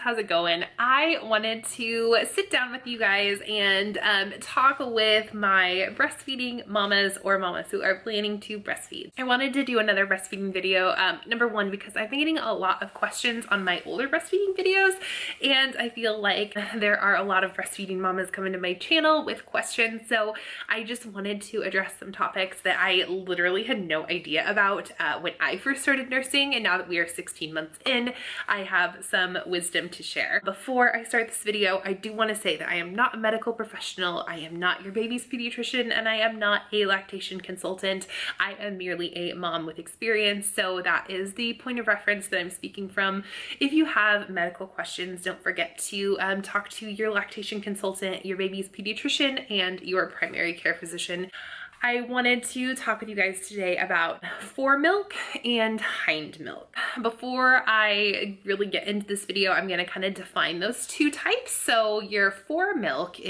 how's it going? I wanted to sit down with you guys and talk with my breastfeeding mamas or mamas who are planning to breastfeed. I wanted to do another breastfeeding video, number one, because I've been getting a lot of questions on my older breastfeeding videos, and I feel like there are a lot of breastfeeding mamas coming to my channel with questions, so I just wanted to address some topics that I literally had no idea about when I first started nursing, and now that we are 16 months in, I have some wisdom to share. Before I start this video, I do want to say that I am not a medical professional, I am not your baby's pediatrician, and I am not a lactation consultant. I am merely a mom with experience, so that is the point of reference that I'm speaking from. If you have medical questions, don't forget to talk to your lactation consultant, your baby's pediatrician, and your primary care physician. I wanted to talk with you guys today about Foremilk and Hindmilk. Before I really get into this video, I'm going to kind of define those two types. So your Foremilk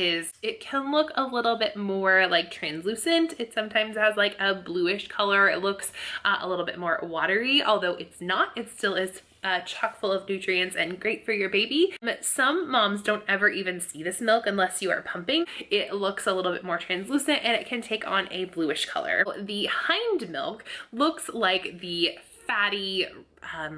it can look a little bit more like translucent. It sometimes has like a bluish color. It looks a little bit more watery, although it's not. It still is chock full of nutrients and great for your baby. But some moms don't ever even see this milk unless you are pumping. It looks a little bit more translucent and it can take on a bluish color. The Hindmilk looks like the fatty,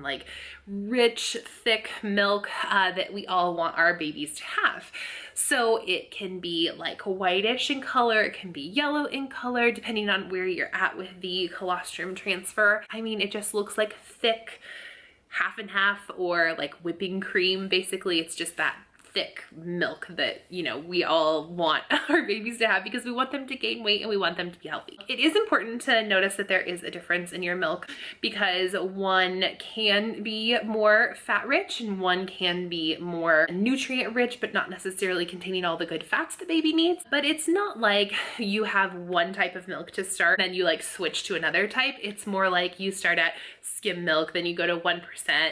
like rich, thick milk that we all want our babies to have. So it can be like whitish in color, it can be yellow in color, depending on where you're at with the colostrum transfer. I mean, it just looks like thick, half and half, or like whipping cream. Basically, it's just that thick milk that, you know, we all want our babies to have because we want them to gain weight and we want them to be healthy. It is important to notice that there is a difference in your milk because one can be more fat rich and one can be more nutrient rich, but not necessarily containing all the good fats the baby needs. But it's not like you have one type of milk to start, then you like switch to another type. It's more like you start at skim milk, then you go to 1%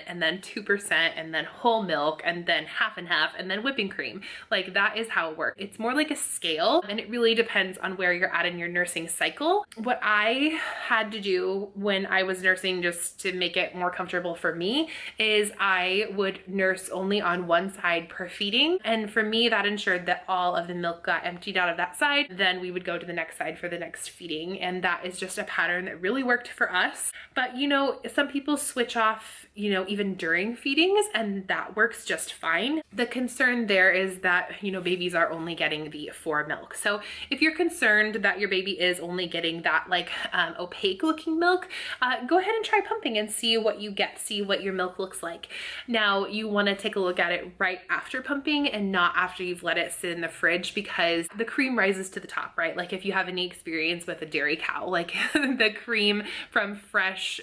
and then 2% and then whole milk and then half and half and then whipping cream. Like that is how it works. It's more like a scale and it really depends on where you're at in your nursing cycle. What I had to do when I was nursing, just to make it more comfortable for me, is I would nurse only on one side per feeding. And for me, that ensured that all of the milk got emptied out of that side. Then we would go to the next side for the next feeding. And that is just a pattern that really worked for us. But you know, some people switch off, you know, even during feedings, and that works just fine. The concern there is that, you know, babies are only getting the Foremilk. So if you're concerned that your baby is only getting that like opaque looking milk, go ahead and try pumping and see what you get, see what your milk looks like. Now you want to take a look at it right after pumping and not after you've let it sit in the fridge, because the cream rises to the top, right? Like if you have any experience with a dairy cow, like the cream from fresh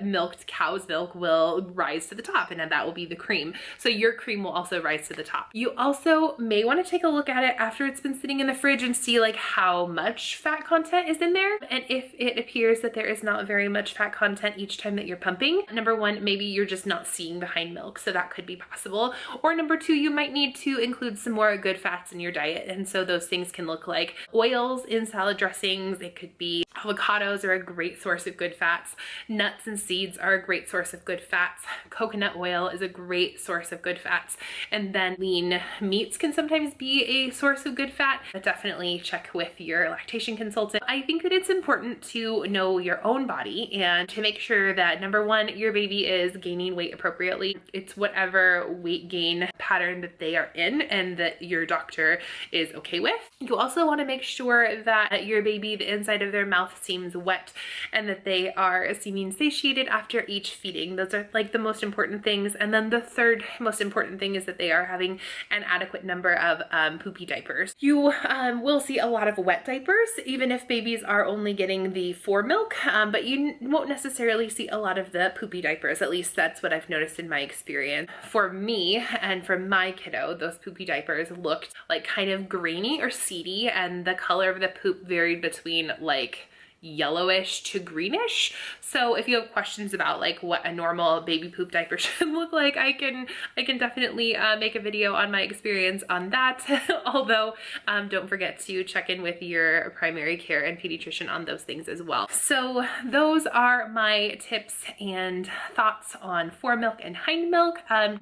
milked cow's milk will rise to the top, and then that will be the cream. So your cream will also rise to the top. You also may want to take a look at it after it's been sitting in the fridge and see like how much fat content is in there. And if it appears that there is not very much fat content each time that you're pumping, number one, maybe you're just not seeing the Hindmilk, so that could be possible. Or number two, you might need to include some more good fats in your diet. And so those things can look like oils in salad dressings. It could be avocados are a great source of good fats. Nuts and seeds are a great source of good fats. Coconut oil is a great source of good fats. And then lean meats can sometimes be a source of good fat, but definitely check with your lactation consultant. I think that it's important to know your own body and to make sure that number one, your baby is gaining weight appropriately. It's whatever weight gain pattern that they are in and that your doctor is okay with. You also want to make sure that your baby, the inside of their mouth seems wet and that they are seeming satiated after each feeding. Those are like the most important things. And then the third most important thing is that they are having an adequate number of poopy diapers. You will see a lot of wet diapers, even if babies are only getting the Foremilk, but you won't necessarily see a lot of the poopy diapers. At least that's what I've noticed in my experience. For me and for my kiddo, those poopy diapers looked like kind of grainy or seedy, and the color of the poop varied between like yellowish to greenish. So if you have questions about like what a normal baby poop diaper should look like, I can definitely make a video on my experience on that. Although don't forget to check in with your primary care and pediatrician on those things as well. So those are my tips and thoughts on Foremilk and Hindmilk.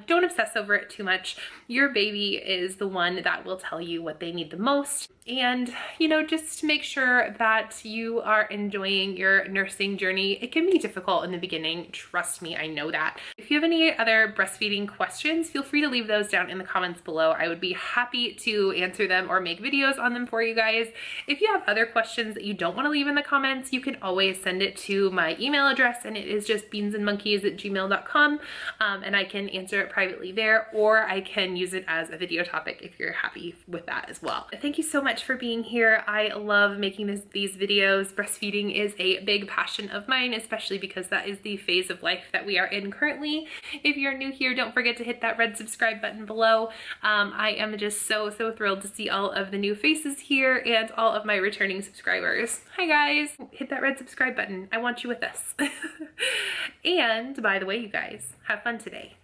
Don't obsess over it too much. Your baby is the one that will tell you what they need the most. And, you know, just make sure that you are enjoying your nursing journey. It can be difficult in the beginning. Trust me, I know that. If you have any other breastfeeding questions, feel free to leave those down in the comments below. I would be happy to answer them or make videos on them for you guys. If you have other questions that you don't want to leave in the comments, you can always send it to my email address, and it is just beansandmonkeys@gmail.com, and I can answer it privately there, or I can use it as a video topic if you're happy with that as well. Thank you so much for being here. I love making these videos. Breastfeeding is a big passion of mine, especially because that is the phase of life that we are in currently. If you're new here, don't forget to hit that red subscribe button below. I am just so thrilled to see all of the new faces here and all of my returning subscribers. Hi guys, hit that red subscribe button. I want you with us. And by the way, you guys, have fun today.